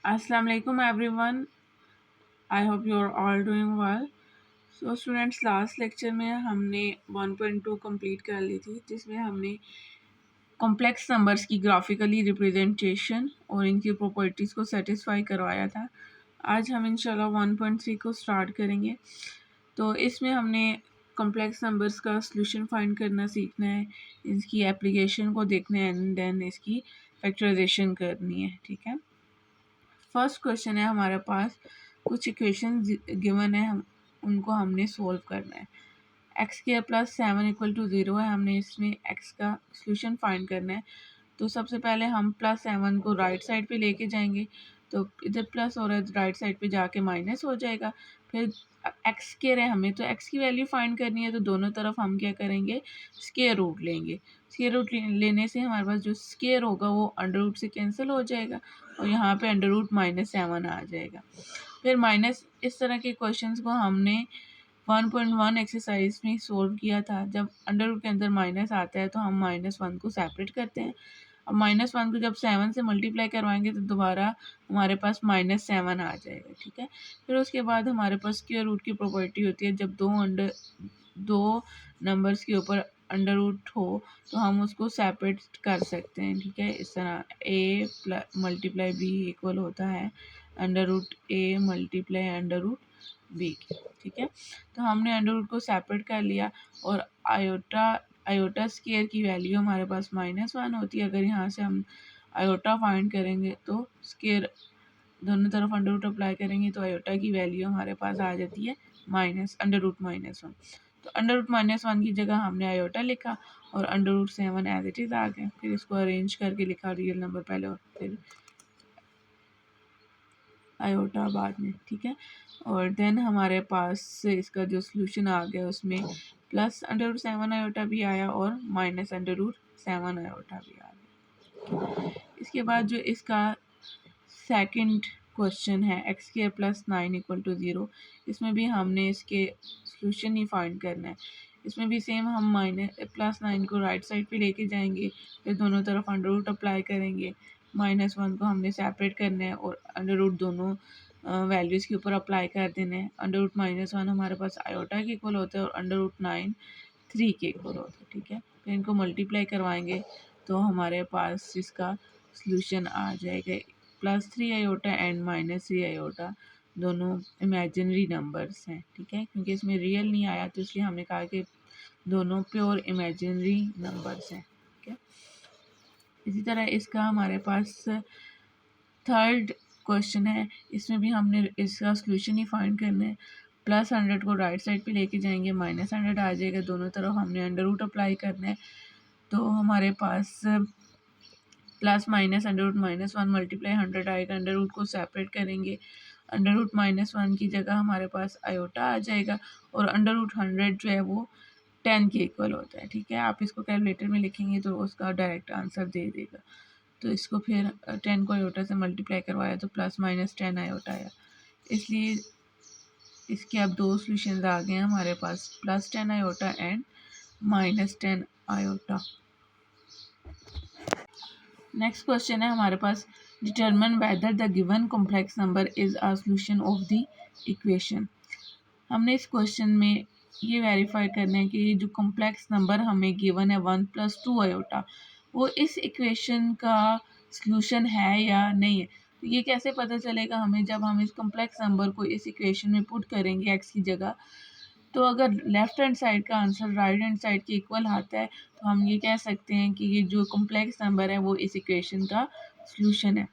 Assalamu alaikum everyone. I hope you are all doing well. So students, last lecture में हमने 1.2 complete कर ली थी, जिसमें हमने कॉम्प्लेक्स नंबर्स की ग्राफिकली रिप्रेजेंटेशन और इनकी प्रॉपर्टीज़ को सेटिस्फाई करवाया था। आज हम इंशाल्लाह 1.3 को स्टार्ट करेंगे। तो इसमें हमने कॉम्प्लेक्स नंबर्स का सॉल्यूशन फाइंड करना सीखना है, इसकी एप्लीकेशन को देखना है एंड देन इसकी फैक्टराइजेशन करनी है। ठीक है, फर्स्ट क्वेश्चन है हमारे पास, कुछ इक्वेशन गिवन है, हम उनको हमने सोल्व करना है। एक्स के प्लस 7 इक्वल टू 0 है, हमने इसमें एक्स का सोल्यूशन फाइंड करना है। तो सबसे पहले हम प्लस 7 को राइट साइड पे लेके जाएंगे, तो इधर प्लस हो रहा है, राइट साइड पे जाके माइनस हो जाएगा। फिर एक्स स्केयर है, हमें तो एक्स की वैल्यू फाइंड करनी है, तो दोनों तरफ हम क्या करेंगे, स्केयर रूट लेंगे। स्केयर रूट लेने से हमारे पास जो स्केयर होगा वो अंडर रूट से कैंसिल हो जाएगा और यहाँ पे अंडर रूट -7 आ जाएगा। फिर माइनस, इस तरह के क्वेश्चंस को हमने 1.1 एक्सरसाइज में सोल्व किया था। जब अंडर रूट के अंदर माइनस आता है तो हम -1 को सेपरेट करते हैं। अब -1 को जब 7 से मल्टीप्लाई करवाएंगे तो दोबारा हमारे पास -7 आ जाएगा। ठीक है, फिर उसके बाद हमारे पास स्क्वायर रूट की प्रॉपर्टी होती है, जब दो नंबर्स के ऊपर अंडर रूट हो तो हम उसको सेपरेट कर सकते हैं। ठीक है, इस तरह a मल्टीप्लाई b इक्वल होता है under root a multiply under root b की। ठीक है, तो हमने अंडर रूट को सेपरेट कर लिया और आयोटा स्केयर की वैल्यू हमारे पास -1 होती है। अगर यहाँ से हम आयोटा फाइंड करेंगे तो स्केयर दोनों तरफ अंडर रूट अप्लाई करेंगे तो आयोटा की वैल्यू हमारे पास आ जाती है अंडर रूट -1। तो अंडर रूट -1 की जगह हमने आयोटा लिखा और under root 7 as it is आ गए। फिर इसको अरेंज करके लिखा, रियल नंबर पहले और फिर आयोटा बाद में। ठीक है, और देन हमारे पास इसका जो सोल्यूशन आ गया उसमें प्लस अंडर रूट 7 आयोटा भी आया और माइनस अंडर रूट 7 आयोटा भी आ गया। इसके बाद जो इसका सेकंड क्वेश्चन है x square plus 9 equal to 0, इसमें भी हमने इसके सोल्यूशन ही फाइंड करना है। इसमें भी सेम हम +9 को राइट साइड पे लेके जाएंगे, फिर दोनों तरफ अंडर रूट अप्लाई करेंगे। -1 को हमने सेपरेट करना है और अंडर रूट दोनों वैल्यूज़ के ऊपर अप्लाई कर देना है। अंडर रूट -1 हमारे पास आयोटा के इक्वल होता है और अंडर रूट 9 3 के इक्वल होता है। ठीक है, फिर इनको मल्टीप्लाई करवाएंगे तो हमारे पास इसका सोल्यूशन आ जाएगा। +3 आयोटा एंड -3 आयोटा दोनों इमेजिनरी नंबर्स हैं। ठीक है, क्योंकि इसमें रियल नहीं आया तो इसलिए हमने कहा कि दोनों प्योर इमेजिनरी नंबर्स हैं। ठीक है, इसी तरह इसका हमारे पास थर्ड क्वेश्चन है, इसमें भी हमने इसका सोल्यूशन ही फाइंड करना है। +100 को राइट साइड पे लेके जाएंगे, -100 आ जाएगा, दोनों तरफ हमने अंडर रूट अप्लाई करना है। तो हमारे पास plus minus under root -1 multiply 100 आएगा, अंडर रूट को सेपरेट करेंगे, अंडर रूट -1 की जगह हमारे पास आयोटा आ जाएगा और अंडर रूट 100 जो है वो 10 के इक्वल होता है। ठीक है, आप इसको कैलकुलेटर में लिखेंगे तो उसका डायरेक्ट आंसर दे देगा। तो इसको फिर 10 को आयोटा से मल्टीप्लाई करवाया तो +-10 आयोटा आया, इसलिए इसके अब दो सोल्यूशन आ गए हैं हमारे पास, +10 iota and -10 iota. Next question है हमारे पास, determine whether the given complex number is a solution of the equation. हमने इस क्वेश्चन में ये वेरीफाई करना है कि ये जो कॉम्प्लेक्स नंबर हमें गिवन है 1 + 2 आयोटा, वो इस इक्वेशन का सॉल्यूशन है या नहीं है। तो ये कैसे पता चलेगा हमें, जब हम इस कॉम्प्लेक्स नंबर को इस इक्वेशन में पुट करेंगे एक्स की जगह, तो अगर लेफ्ट हैंड साइड का आंसर राइट हैंड साइड के इक्वल आता है तो हम ये कह सकते हैं कि ये जो कॉम्प्लेक्स नंबर है वो इस इक्वेशन का सॉल्यूशन है।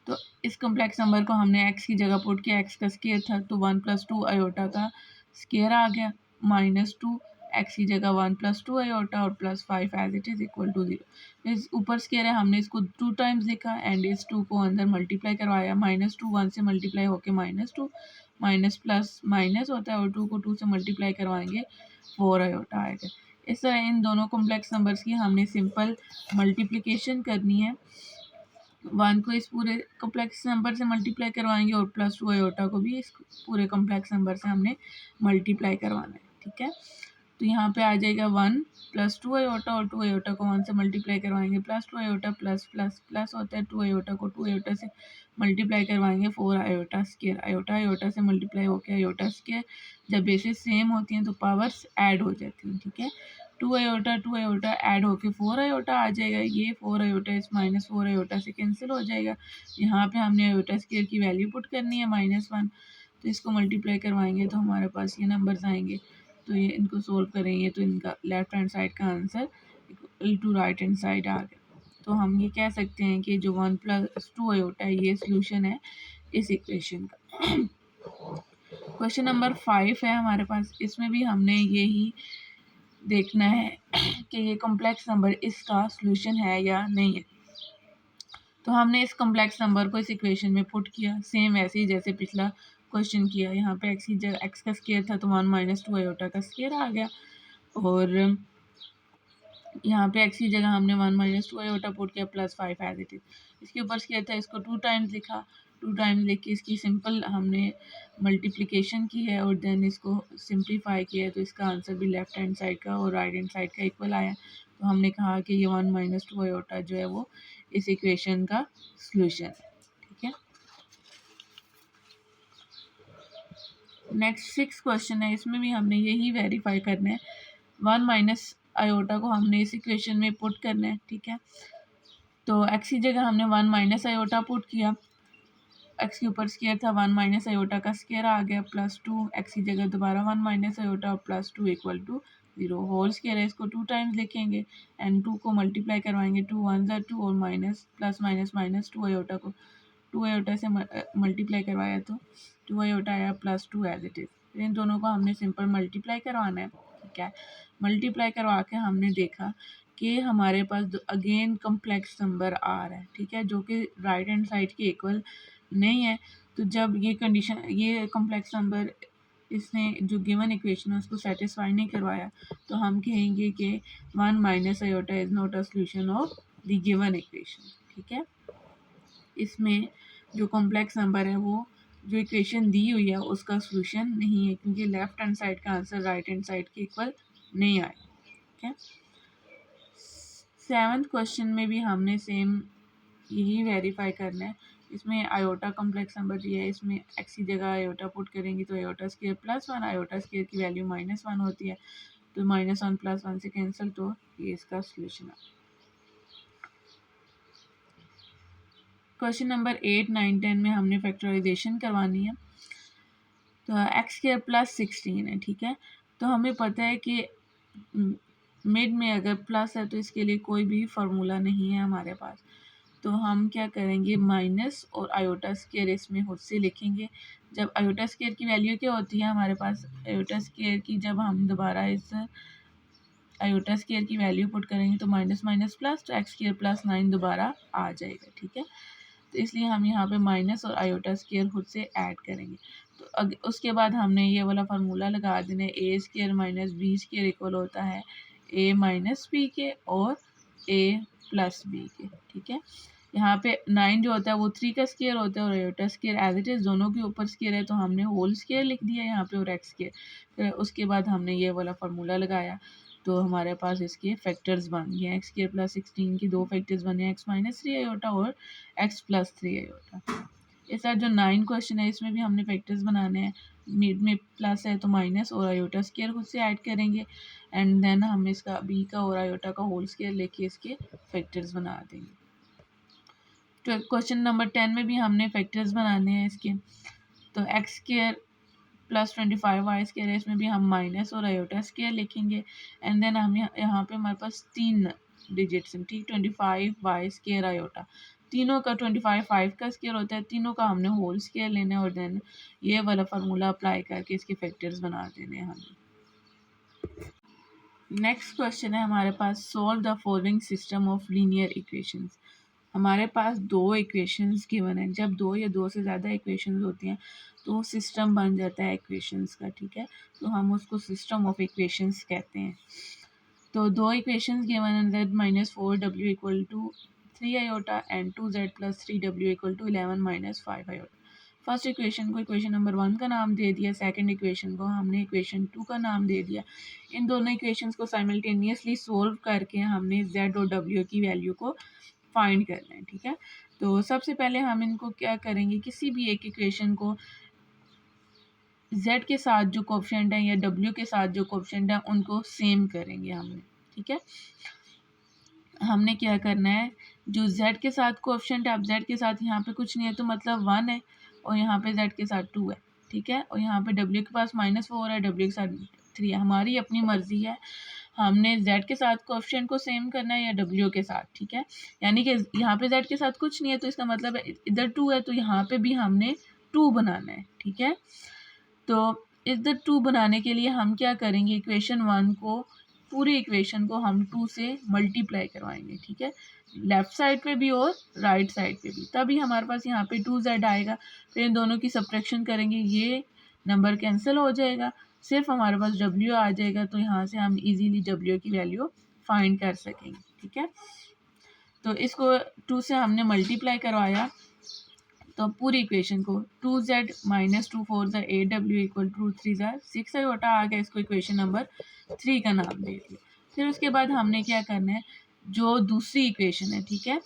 तो इस कॉम्प्लेक्स नंबर को हमने एक्स की जगह पुट किया, एक्स का स्केयर था तो 1 + 2 आयोटा का स्केयर आ गया, -2 एक्स की जगह 1 + 2 आयोटा और +5 as it is equal to 0। इस ऊपर स्केयर है, हमने इसको 2 टाइम्स लिखा एंड इस 2 को अंदर मल्टीप्लाई करवाया, -2 1 से मल्टीप्लाई होके -2 माइनस प्लस माइनस होता है और 2 को 2 से मल्टीप्लाई करवाएंगे 4 आयोटा आएगा। इस तरह इन दोनों कॉम्प्लेक्स नंबर्स की हमने सिंपल मल्टीप्लिकेशन करनी है। 1 को इस पूरे कॉम्प्लेक्स नंबर से मल्टीप्लाई करवाएंगे और +2 आयोटा को भी इस पूरे कॉम्प्लेक्स नंबर से हमने मल्टीप्लाई करवाना है। ठीक है, तो यहाँ पे आ जाएगा 1 प्लस 2 आयोटा, और 2 आयोटा को 1 से मल्टीप्लाई करवाएंगे plus 2 iota, plus plus plus होता है 2 आयोटा को 2 आयोटा से मल्टीप्लाई करवाएंगे 4 आयोटा स्केयर, आयोटा आयोटा से मल्टीप्लाई होकर आयोटा स्केयर। जब बेसिस सेम होती हैं तो पावर्स ऐड हो जाती हैं, ठीक है। 2 आयोटा ऐड होके 4 आयोटा आ जाएगा, ये 4 आयोटा इस माइनस 4 आयोटा से कैंसिल हो जाएगा। यहाँ पे हमने आयोटा स्केयर की वैल्यू पुट करनी है -1, तो इसको मल्टीप्लाई करवाएंगे तो हमारे पास ये नंबर्स आएंगे। तो ये इनको सोल्व करेंगे तो इनका लेफ्ट हैंड साइड का answer equal to right hand side आ गया। तो हम ये कह सकते हैं कि जो 1 + 2 आयोटा है ये सोल्यूशन है इस इक्वेशन का। क्वेश्चन नंबर 5 है हमारे पास, इसमें भी हमने यही देखना है कि ये कॉम्प्लेक्स नंबर इसका सोल्यूशन है या नहीं है। तो हमने इस कॉम्प्लेक्स नंबर को इस इक्वेशन में पुट किया, सेम ऐसे ही जैसे पिछला क्वेश्चन किया। यहाँ पे एक्स की जगह एक्स का स्केयर था तो 1 - 2 आयोटा का स्केयर आ गया, और यहाँ पे एक्स की जगह हमने 1 - 2 आयोटा पुट किया प्लस 5 एज इट इज। इसके ऊपर स्केयर था, इसको 2 टाइम्स लिखा, 2 टाइम्स लिख के इसकी सिंपल हमने मल्टीप्लिकेशन की है और देन इसको सिंप्लीफाई किया है, तो इसका आंसर भी लेफ्ट हैंड साइड का और राइट हैंड साइड का इक्वल आया। तो हमने कहा कि ये 1 - 2 आयोटा जो है वो इस इक्वेशन का सोल्यूशन है, ठीक है। नेक्स्ट 6 क्वेश्चन है, इसमें भी हमने यही वेरीफाई करना है। 1 - आयोटा को हमने इस इक्वेशन में पुट करना है, ठीक है। तो एक्स की जगह हमने 1 - आयोटा पुट किया, एक्स के ऊपर स्केयर था 1 - आयोटा का स्केयर आ गया +2, एक्स की जगह दोबारा 1 - iota +2 equal to 0, whole square है, इसको 2 टाइम्स लिखेंगे एंड 2 को मल्टीप्लाई करवाएंगे, 2 × 1 = 2 और minus plus minus minus 2 iota को 2 आयोटा से मल्टीप्लाई करवाया तो 2 आयोटा आया +2 एज इट इज़। इन दोनों को हमने सिंपल मल्टीप्लाई करवाना है, ठीक है। मल्टीप्लाई करवा के हमने देखा कि हमारे पास अगेन कम्प्लेक्स नंबर आ रहा है, ठीक है, जो कि राइट हैंड साइड के इक्वल नहीं है। तो जब ये कंडीशन, ये कॉम्प्लेक्स नंबर इसने जो गिवन इक्वेशन है उसको सेटिस्फाई नहीं करवाया, तो हम कहेंगे कि 1 - iota is not a solution of the given equation, ठीक है। इसमें जो कॉम्प्लेक्स नंबर है वो जो इक्वेशन दी हुई है उसका सोल्यूशन नहीं है, क्योंकि लेफ्ट हैंड साइड का आंसर राइट हैंड साइड के इक्वल नहीं आया, ठीक है। 7th क्वेश्चन में भी हमने सेम यही वेरीफाई करना है। इसमें आयोटा कॉम्प्लेक्स नंबर दिया है, इसमें एक्स की जगह आयोटा पुट करेंगे तो आयोटा स्केयर +1, आयोटा स्केयर की वैल्यू -1 होती है, तो -1 + 1 से कैंसिल, तो ये इसका सोल्यूशन है। क्वेश्चन नंबर 8, 9, 10 में हमने फैक्टराइजेशन करवानी है। तो x² + 16 है, ठीक है। तो हमें पता है कि मिड में अगर प्लस है तो इसके लिए कोई भी फार्मूला नहीं है हमारे पास, तो हम क्या करेंगे, माइनस और आयोटा स्केयर इसमें खुद से लिखेंगे। जब आयोटा स्केयर की वैल्यू क्या होती है हमारे पास, आयोटा स्केयर की जब हम दोबारा इस आयोटा स्केयर की वैल्यू पुट करेंगे तो माइनस माइनस प्लस, तो x² + 9 दोबारा आ जाएगा, ठीक है। तो इसलिए हम यहाँ पे माइनस और आयोटा स्केयर खुद से ऐड करेंगे। तो उसके बाद हमने ये वाला फार्मूला लगा देना है, a² - b² इक्वल होता है a - b के और a + b के, ठीक है। यहाँ पे 9 जो होता है वो 3 का स्केयर होता है और iota square as it is दोनों के ऊपर स्केयर है, तो हमने होल स्केयर लिख दिया यहाँ पे और एक्स स्केयर। फिर उसके बाद हमने ये वाला फार्मूला लगाया, तो हमारे पास इसके फैक्टर्स बन गए, x² + 16 की 2 फैक्टर्स बने, x - 3 आयोटा और x + 3 आयोटा। इस साथ जो 9 क्वेश्चन है इसमें भी हमने फैक्टर्स बनाने हैं, मिड में प्लस है तो माइनस और आयोटा स्केयर खुद से ऐड करेंगे एंड देन हम इसका b का और आयोटा का होल स्केयर लेके इसके फैक्टर्स बना देंगे। तो क्वेश्चन नंबर 10 में भी हमने फैक्टर्स बनाने हैं इसके, तो x² + 25 y² है, इसमें भी हम माइनस और आयोटा स्केयर लिखेंगे एंड देन हम यहाँ पे हमारे पास 3 डिजिट्स हैं, ठीक, 25 y² आयोटा, तीनों का 25 5 का स्केयर होता है, तीनों का हमने होल स्केयर लेना है और देन ये वाला फार्मूला अप्लाई करके इसके फैक्टर्स बना देने हैं हमें। नेक्स्ट क्वेश्चन है हमारे पास, solve the following system of linear equations. हमारे पास 2 इक्वेशंस गिवन है, जब 2 या 2 से ज़्यादा इक्वेशंस होती हैं तो सिस्टम बन जाता है इक्वेशंस का, ठीक है। तो हम उसको सिस्टम ऑफ इक्वेशंस कहते हैं। तो 2 इक्वेशंस गिवन है, z - 4w = 3 iota and 2z + 3w = 11 - 5 iota. First equation को इक्वेशन नंबर 1 का नाम दे दिया, सेकंड इक्वेशन को हमने इक्वेशन 2 का नाम दे दिया। इन दोनों इक्वेशंस को साइमल्टेनियसली सोल्व करके हमने z और w की वैल्यू को फाइंड करना है, ठीक है। तो सबसे पहले हम इनको क्या करेंगे, किसी भी एक इक्वेशन को z के साथ जो कोफिशिएंट है या w के साथ जो कोफिशिएंट है उनको सेम करेंगे हमने, ठीक है। हमने क्या करना है, जो z के साथ कोफिशिएंट है, अब z के साथ यहाँ पे कुछ नहीं है तो मतलब 1 है, और यहाँ पे z के साथ 2 है, ठीक है। और यहाँ पे w के पास -4 है, w के साथ 3 है। हमारी अपनी मर्जी है, हमने z के साथ कोफिशिएंट को सेम करना है या w के साथ, ठीक है। यानी कि यहाँ पे z के साथ कुछ नहीं है तो इसका मतलब है इधर 2 है तो यहाँ पे भी हमने 2 बनाना है, ठीक है। तो इधर 2 बनाने के लिए हम क्या करेंगे, इक्वेशन 1 को, पूरी इक्वेशन को हम 2 से मल्टीप्लाई करवाएंगे, ठीक है, लेफ्ट साइड पे भी और राइट साइड पे भी, तभी हमारे पास यहाँ पे 2z आएगा। फिर इन दोनों की सब्ट्रैक्शन करेंगे, ये नंबर कैंसिल हो जाएगा, सिर्फ हमारे पास w आ जाएगा, तो यहाँ से हम इजीली w की वैल्यू फाइंड कर सकेंगे, ठीक है। तो इसको 2 से हमने मल्टीप्लाई करवाया, तो पूरी इक्वेशन को 2z - 2 4 8w इक्वल टू 3 6 होता आ गया, इसको इक्वेशन नंबर 3 का नाम दे दिया। फिर उसके बाद हमने क्या करना है, जो दूसरी इक्वेशन है, ठीक है,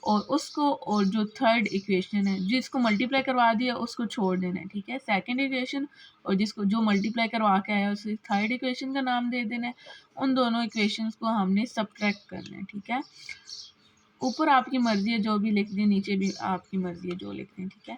और उसको, और जो थर्ड इक्वेशन है जिसको मल्टीप्लाई करवा दिया उसको छोड़ देना है, ठीक है, सेकंड इक्वेशन, और जिसको जो मल्टीप्लाई करवा के आया उसे थर्ड इक्वेशन का नाम दे देना है। उन दोनों इक्वेशंस को हमने सब्ट्रैक्ट करना है, ठीक है। ऊपर आपकी मर्जी है जो भी लिख दें, नीचे भी आपकी मर्जी है जो लिख दें, ठीक है।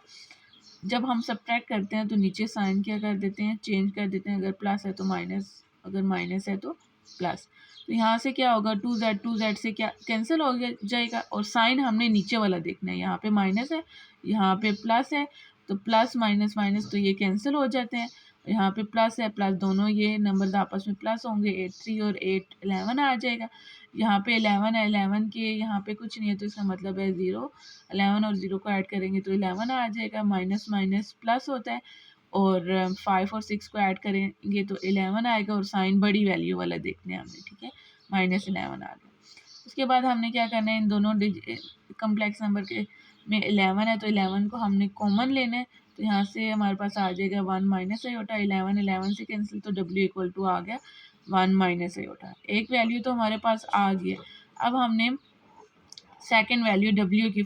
जब हम सब्ट्रैक्ट करते हैं तो नीचे साइन क्या कर देते हैं, चेंज कर देते हैं, अगर प्लस है तो माइनस, अगर माइनस है तो प्लस। तो यहाँ से क्या होगा, 2z से क्या कैंसिल हो जाएगा, और साइन हमने नीचे वाला देखना है, यहाँ पे माइनस है, यहाँ पे प्लस है, तो प्लस माइनस माइनस तो ये कैंसिल हो जाते हैं, यहाँ पे प्लस है प्लस, दोनों ये नंबर्स आपस में प्लस होंगे, 8 3 और 8 11 आ जाएगा। यहाँ पे 11 है, 11 के यहाँ पे कुछ नहीं है तो इसका मतलब है 0, 11 और 0 को ऐड करेंगे तो 11 आ जाएगा, माइनस माइनस प्लस होता है, और 5 और 6 को ऐड करेंगे तो 11 आएगा, और साइन बड़ी वैल्यू वाला देखने हमने, ठीक है, -11 आ गया। उसके बाद हमने क्या करना है, इन दोनों कम्प्लेक्स नंबर के में 11 है तो 11 को हमने कॉमन लेना है, तो यहाँ से हमारे पास आ जाएगा 1 माइनस आयोटा, 11 से कैंसिल, तो w इक्वल टू आ गया 1 माइनस आयोटा। एक वैल्यू तो हमारे पास आ गई है। अब हमने सेकंड वैल्यू w की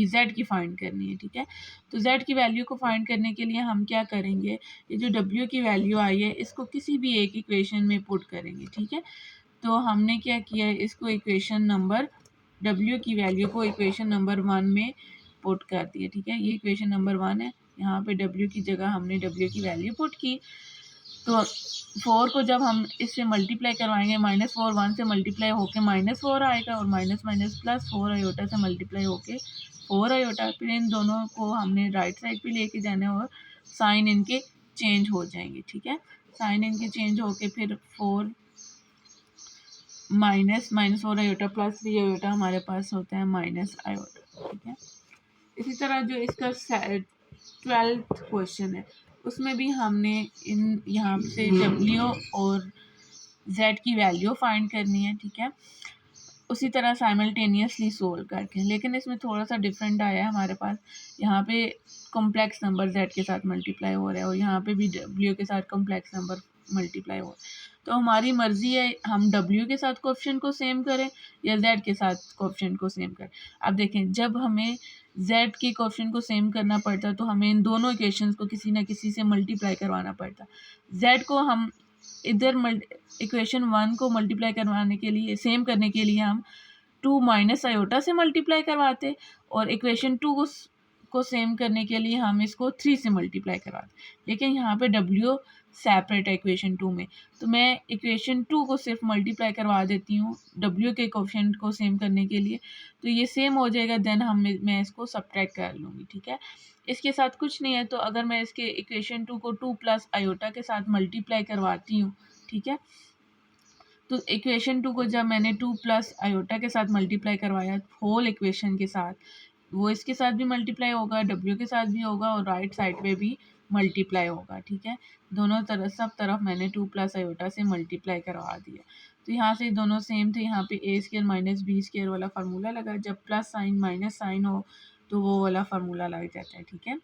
z की फाइंड करनी है, ठीक है। तो z की वैल्यू को फाइंड करने के लिए हम क्या करेंगे, ये जो w की वैल्यू आई है इसको किसी भी एक इक्वेशन में पुट करेंगे, ठीक है। तो हमने क्या किया है, इसको इक्वेशन नंबर w की वैल्यू को इक्वेशन नंबर 1 में पुट कर दिया, ठीक है। ये इक्वेशन नंबर 1 है, यहाँ पे w की जगह हमने w की वैल्यू पुट की। तो 4 को जब हम इससे मल्टीप्लाई करवाएंगे, -4 1 से मल्टीप्लाई होके -4 आएगा, और माइनस माइनस प्लस 4 आयोटा से मल्टीप्लाई होके 4 आयोटा। फिर इन दोनों को हमने राइट साइड पे लेके जाना है, और साइन इनके चेंज हो जाएंगे, ठीक है। साइन इनके चेंज होके फिर 4 -4 आयोटा प्लस 3 आयोटा हमारे पास होता है माइनस आयोटा, ठीक है। इसी तरह जो इसका 12th क्वेश्चन है उसमें भी हमने इन यहाँ से w और z की वैल्यू फाइंड करनी है, ठीक है, उसी तरह साइमल्टेनियसली सोल्व करके। लेकिन इसमें थोड़ा सा डिफरेंट आया है हमारे पास, यहाँ पे कॉम्प्लेक्स नंबर z के साथ मल्टीप्लाई हो रहा है, और यहाँ पे भी w के साथ कॉम्प्लेक्स नंबर मल्टीप्लाई हो रहा है। तो हमारी मर्जी है हम w के साथ कोएफिशिएंट को सेम करें या z के साथ कोएफिशिएंट को सेम करें। अब देखें, जब हमें z के कोएफिशिएंट को सेम करना पड़ता है तो हमें इन दोनों इक्वेशंस को किसी ना किसी से मल्टीप्लाई करवाना पड़ता है। z को हम इधर इक्वेशन 1 को मल्टीप्लाई करवाने के लिए, सेम करने के लिए हम 2 माइनस आयोटा से मल्टीप्लाई करवाते, और इक्वेशन 2 को सेम करने के लिए हम इसको 3 से मल्टीप्लाई करवाते। लेकिन यहाँ पे w सेपरेट है इक्वेशन 2 में, तो मैं इक्वेशन 2 को सिर्फ मल्टीप्लाई करवा देती हूँ w के कोएफिशिएंट को सेम करने के लिए, तो ये सेम हो जाएगा, देन मैं इसको सब्ट्रैक्ट कर लूँगी, ठीक है। इसके साथ कुछ नहीं है, तो अगर मैं इसके इक्वेशन 2 को 2 प्लस आयोटा के साथ मल्टीप्लाई करवाती हूँ, ठीक है, तो इक्वेशन 2 को जब मैंने 2 प्लस आयोटा के साथ मल्टीप्लाई करवाया होल इक्वेशन के साथ, वो इसके साथ भी मल्टीप्लाई होगा, w के साथ भी होगा, और राइट साइड पे भी मल्टीप्लाई होगा, ठीक है। दोनों तरफ, सब तरफ मैंने 2 प्लस आयोटा से मल्टीप्लाई करवा दिया। तो यहाँ से दोनों सेम थे, यहाँ पे a² - b² वाला फार्मूला लगा, जब प्लस साइन माइनस साइन हो तो वो वाला फार्मूला लग जाता है, ठीक है।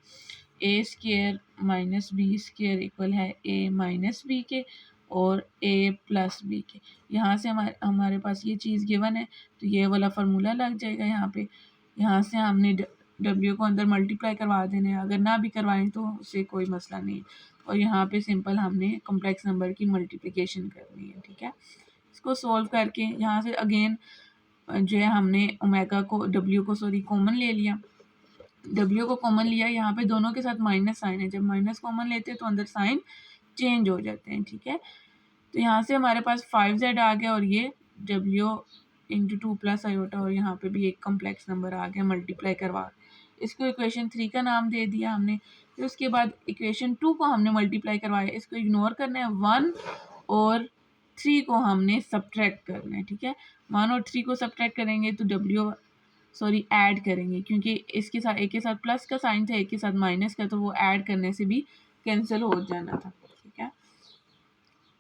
A square minus b square equal है ए माइनस बी के और ए प्लस बी के। यहाँ से हमारे पास ये चीज़ गिवन है, तो ये वाला फार्मूला लग जाएगा यहाँ पे। यहाँ से हमने डब्ल्यू को अंदर मल्टीप्लाई करवा देने, अगर ना भी करवाएं तो उससे कोई मसला नहीं। और यहाँ पे सिंपल हमने कॉम्प्लेक्स नंबर की मल्टीप्लिकेशन करनी है, ठीक है। इसको सॉल्व करके यहाँ से अगेन जो है हमने ओमेगा को डब्ल्यू को कॉमन ले लिया। डब्ल्यू को कॉमन लिया, यहाँ पे दोनों के साथ माइनस साइन है, जब माइनस कॉमन लेते हैं तो अंदर साइन चेंज हो जाते हैं, ठीक है। तो यहाँ से हमारे पास 5z आ गया और ये w इंटू 2 प्लस आयोटा, और यहाँ पे भी एक कॉम्प्लेक्स नंबर आ गया मल्टीप्लाई करवा। इसको इक्वेशन 3 का नाम दे दिया हमने। फिर उसके बाद इक्वेशन 2 को हमने मल्टीप्लाई करवाया, इसको इग्नोर करना है। 1 और 3 को हमने सब्ट्रैक्ट करना है, ठीक है। 1 और 3 को सब्ट्रैक्ट करेंगे तो ऐड करेंगे, क्योंकि इसके साथ एक के साथ प्लस का साइन था, एक के साथ माइनस का, तो वो ऐड करने से भी कैंसिल हो जाना था, ठीक है।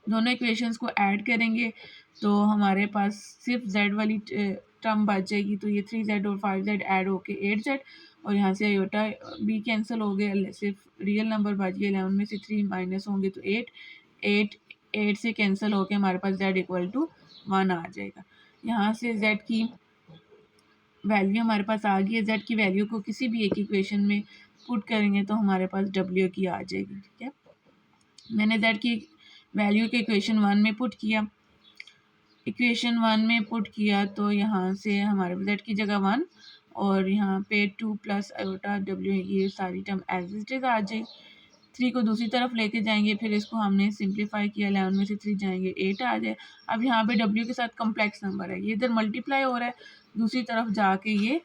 दोनों इक्वेशंस को ऐड करेंगे तो हमारे पास सिर्फ z वाली टर्म बच जाएगी, तो ये 3z और 5z ऐड होके 8z, और यहाँ से आयोटा भी कैंसिल हो गया, सिर्फ रियल नंबर बच गए। 11 में से 3 माइनस होंगे तो 8 से कैंसिल होके हमारे पास z इक्वल टू 1 आ जाएगा। यहाँ से z की वैल्यू हमारे पास आ गई है। z की वैल्यू को किसी भी एक इक्वेशन में पुट करेंगे तो हमारे पास w की आ जाएगी, ठीक है। मैंने z की वैल्यू के इक्वेशन 1 में पुट किया, तो यहाँ से हमारे z की जगह 1 और यहाँ पे 2 प्लस आयोटा w, ये सारी टर्म एज इट इज आ जाए। 3 को दूसरी तरफ लेके जाएंगे, फिर इसको हमने सिंप्लीफाई किया, 11 में से 3 जाएंगे 8 आ जाए। अब यहाँ पे w के साथ कॉम्प्लेक्स नंबर है, ये इधर मल्टीप्लाई हो रहा है, दूसरी तरफ जाके ये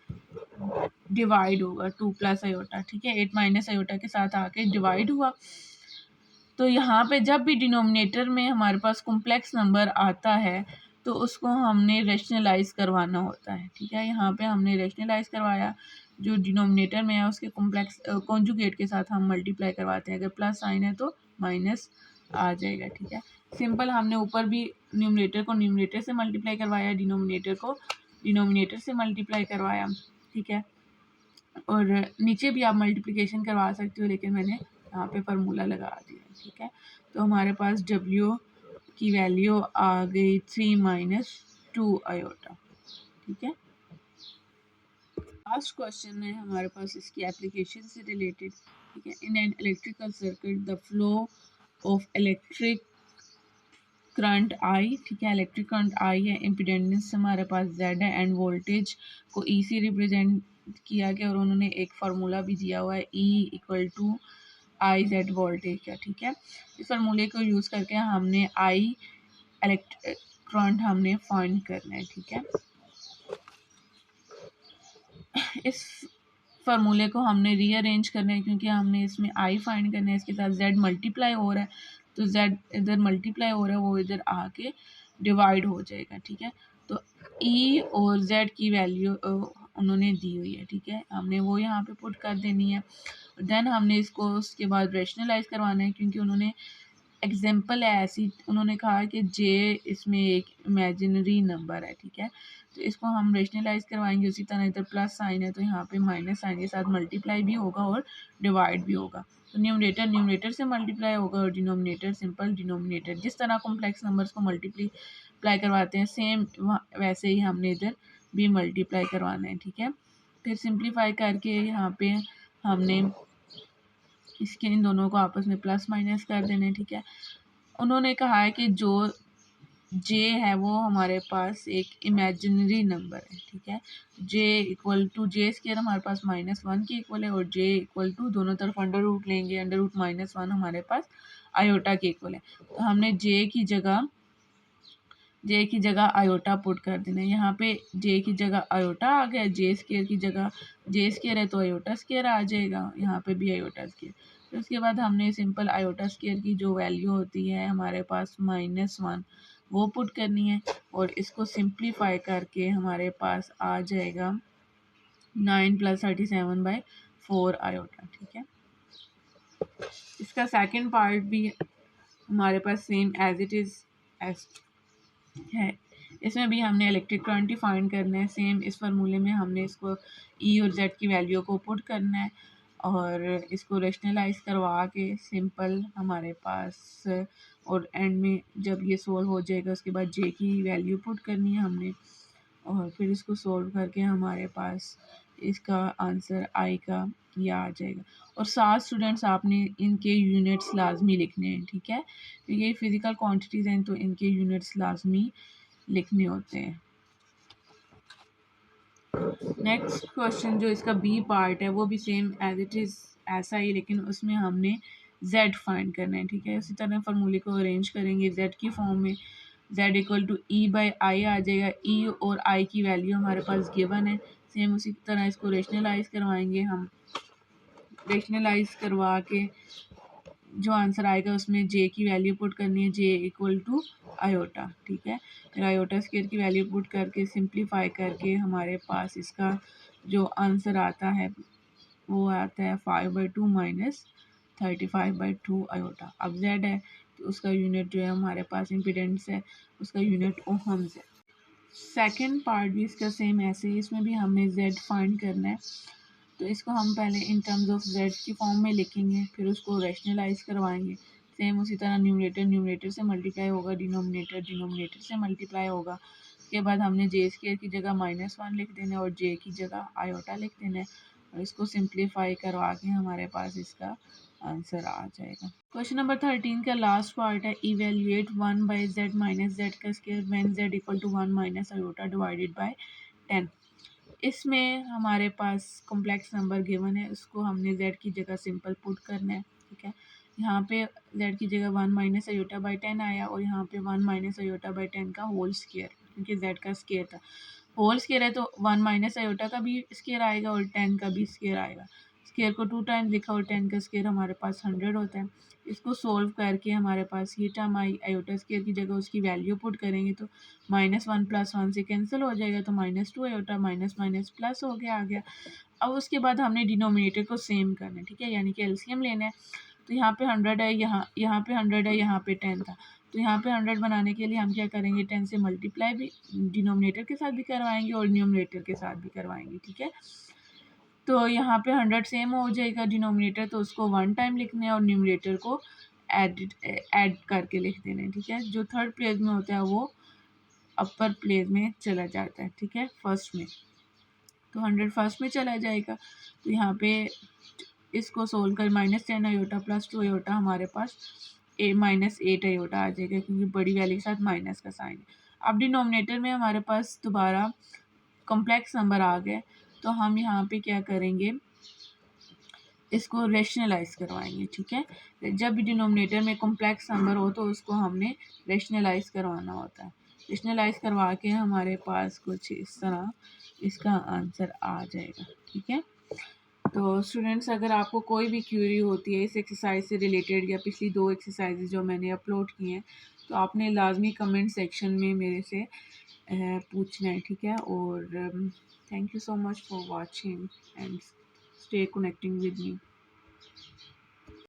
डिवाइड होगा 2 प्लस आयोटा, ठीक है। 8 माइनस आयोटा के साथ आके डिवाइड हुआ। तो यहाँ पे जब भी डिनोमिनेटर में हमारे पास कॉम्प्लेक्स नंबर आता है तो उसको हमने रेशनलाइज करवाना होता है, ठीक है। यहाँ पे हमने रेशनलाइज करवाया, जो डिनोमिनेटर में है उसके कॉम्प्लेक्स कॉन्जुगेट के साथ हम मल्टीप्लाई करवाते हैं, अगर प्लस साइन है तो माइनस आ जाएगा, ठीक है। सिंपल हमने ऊपर भी न्यूमरेटर को न्यूमरेटर से मल्टीप्लाई करवाया, डिनोमिनेटर को डिनोमिनेटर से मल्टीप्लाई करवाया, ठीक है। और नीचे भी आप मल्टीप्लिकेशन करवा सकते हो, लेकिन मैंने यहाँ पे फार्मूला लगा दिया, ठीक है। तो हमारे पास w की वैल्यू आ गई 3 माइनस 2 आयोटा, ठीक है। लास्ट क्वेश्चन है हमारे पास इसकी एप्लीकेशन से रिलेटेड, ठीक है। In an electrical circuit the flow of electric current I, ठीक है। इलेक्ट्रिक करंट आई है, इम्पीडेंस हमारे पास z है, एंड वोल्टेज को ई से रिप्रेजेंट किया गया, और उन्होंने एक फार्मूला भी दिया हुआ है E equal to I Z voltage का, ठीक है। इस फार्मूले को यूज़ करके हमने आई इलेक्ट्रिक करंट हमने फाइंड करना है, ठीक है। इस फार्मूले को हमने रीअरेंज करना है, क्योंकि हमने इसमें आई फाइंड करना है, इसके साथ z मल्टीप्लाई हो रहा है, तो z इधर मल्टीप्लाई हो रहा है, वो इधर आके डिवाइड हो जाएगा, ठीक है। तो E और z की वैल्यू उन्होंने दी हुई है, ठीक है, हमने वो यहाँ पे पुट कर देनी है। देन हमने इसको उसके बाद रेशनलाइज करवाना है, क्योंकि उन्होंने एग्जाम्पल है ऐसी, उन्होंने कहा कि j इसमें एक इमेजिनरी नंबर है, ठीक है। तो इसको हम रेशनलाइज करवाएंगे, उसी तरह इधर प्लस साइन है तो यहाँ पे माइनस साइन के साथ मल्टीप्लाई भी होगा और डिवाइड भी होगा। तो न्यूमरेटर से मल्टीप्लाई होगा और डिनोमिनेटर सिंपल डिनोमिनेटर। जिस तरह कॉम्प्लेक्स नंबर्स को मल्टीप्लाई करवाते हैं सेम वैसे ही हमने इधर भी मल्टीप्लाई करवाना है, ठीक है। फिर सिंप्लीफाई करके यहाँ पे हमने इसके इन दोनों को आपस में प्लस माइनस कर देना है, ठीक है। उन्होंने कहा है कि जो j है वो हमारे पास एक इमेजिनरी नंबर है, ठीक है। j equal to J square हमारे पास -1 के इक्वल है, और j इक्वल टू दोनों तरफ अंडर रूट लेंगे, अंडर रूट -1 हमारे पास आयोटा के इक्वल है। तो हमने j की जगह आयोटा पुट कर देना है। यहाँ पे j की जगह आयोटा आ गया, j स्केयर की जगह j स्केयर है तो आयोटा स्केयर आ जाएगा, यहाँ पे भी आयोटा स्केयर। फिर उसके बाद हमने सिंपल आयोटा स्केयर की जो वैल्यू होती है हमारे पास -1 वो पुट करनी है, और इसको सिंप्लीफाई करके हमारे पास आ जाएगा 9 + 37/4 आयोटा, ठीक है। इसका सेकंड पार्ट भी हमारे पास same as it is as है। इसमें भी हमने इलेक्ट्रिक करंट ही फाइंड करना है। सेम इस फार्मूले में हमने इसको ई और जेड की वैल्यू को पुट करना है और इसको रेशनलाइज करवा के सिंपल हमारे पास, और एंड में जब ये सोल्व हो जाएगा उसके बाद जे की वैल्यू पुट करनी है हमने, और फिर इसको सोल्व करके हमारे पास इसका आंसर आई का ये आ जाएगा। और साथ स्टूडेंट्स आपने इनके यूनिट्स लाजमी लिखने हैं, ठीक है, तो ये फिज़िकल क्वांटिटीज़ हैं तो इनके यूनिट्स लाजमी लिखने होते हैं। नेक्स्ट क्वेश्चन जो इसका बी पार्ट है वो भी सेम एज इट इज़ ऐसा ही, लेकिन उसमें हमने z फाइंड करना है, ठीक है। उसी तरह फार्मूले को अरेंज करेंगे z की फॉर्म में, z equal to e by i आ जाएगा। ई और आई की वैल्यू हमारे पास गिवन है। सेम उसी तरह इसको रेशनलाइज करवाएंगे हम, रेशनलाइज करवा के जो आंसर आएगा उसमें जे की वैल्यू पुट करनी है, जे इक्वल टू आयोटा, ठीक है। फिर आयोटा स्क्वायर की वैल्यू पुट करके सिंप्लीफाई करके हमारे पास इसका जो आंसर आता है वो आता है 5/2 माइनस 35/2 आयोटा। अब जेड है तो उसका यूनिट जो है हमारे पास इम्पीडेंस है, उसका यूनिट ओहम्स है। सेकेंड पार्ट भी इसका सेम ऐसे ही, इसमें भी हमने जेड फाइंड करना है। तो इसको हम पहले इन टर्म्स ऑफ जेड की फॉर्म में लिखेंगे, फिर उसको रैशनलाइज करवाएंगे। सेम उसी तरह न्यूमरेटर न्यूमरेटर से मल्टीप्लाई होगा, डिनोमिनेटर डिनोमिनेटर से मल्टीप्लाई होगा। उसके बाद हमने जे स्क्वायर की जगह -1 लिख देना है और जे की जगह आयोटा लिख देना है, और इसको सिंप्लीफाई करवा के हमारे पास इसका आंसर आ जाएगा। क्वेश्चन नंबर 13 का लास्ट पार्ट है, इवेल्युएट 1/z माइनस जेड का square when z equal to 1 minus iota divided by 10। इसमें हमारे पास कॉम्प्लेक्स नंबर गिवन है, उसको हमने z की जगह सिंपल पुट करना है, ठीक है। यहाँ पे z की जगह 1 माइनस आयोटा बाई 10 आया और यहाँ पे 1 माइनस आयोटा बाई 10 का होल स्क्वायर, क्योंकि z का स्क्वायर था। होल स्क्वायर है तो 1 माइनस आयोटा का भी स्क्वायर आएगा और 10 का भी स्क्वायर आएगा। स्क्वायर को 2 टाइम्स लिखा और 10 का स्क्वायर हमारे पास 100 होता है। इसको सोल्व करके हमारे पास ये टर्म आई, आयोटा स्क्वायर की जगह उसकी वैल्यू पुट करेंगे तो -1 + 1 से कैंसिल हो जाएगा, तो -2 आयोटा माइनस माइनस प्लस हो गया आ गया। अब उसके बाद हमने डिनोमिनेटर को सेम करना है, ठीक है, यानी कि एलसीएम लेना है। तो यहाँ पे 100 है, यहाँ पे 100 है, यहाँ पे 10 था, तो यहाँ पे 100 बनाने के लिए हम क्या करेंगे, 10 से मल्टीप्लाई भी डिनोमिनेटर के साथ भी करवाएंगे और न्यूमरेटर के साथ भी करवाएंगे, ठीक है। तो यहाँ पे 100 सेम हो जाएगा डिनोमिनेटर, तो उसको 1 टाइम लिखना है और न्यूमरेटर को ऐड करके लिख देना है, ठीक है। जो थर्ड प्लेस में होता है वो अपर प्लेस में चला जाता है, ठीक है, फर्स्ट में, तो 100 फर्स्ट में चला जाएगा। तो यहाँ पे इसको सोल्व कर -10 आयोटा + 2 आयोटा हमारे पास -8 आयोटा आ जाएगा, क्योंकि बड़ी वैल्यू के साथ माइनस का साइन है। अब डिनोमिनेटर में हमारे पास दोबारा कॉम्प्लेक्स नंबर आ गए, तो हम यहाँ पे क्या करेंगे, इसको रेशनलाइज करवाएंगे, ठीक है। जब भी डिनोमिनेटर में कॉम्प्लेक्स नंबर हो तो उसको हमने रेशनलाइज करवाना होता है। रेशनलाइज करवा के हमारे पास कुछ इस तरह इसका आंसर आ जाएगा, ठीक है। तो स्टूडेंट्स, अगर आपको कोई भी क्यूरी होती है इस एक्सरसाइज से रिलेटेड या पिछली 2 एक्सरसाइजेज जो मैंने अपलोड की हैं, तो आपने लाजमी कमेंट सेक्शन में मेरे से पूछना है, ठीक है। और thank you so much for watching and stay connecting with me.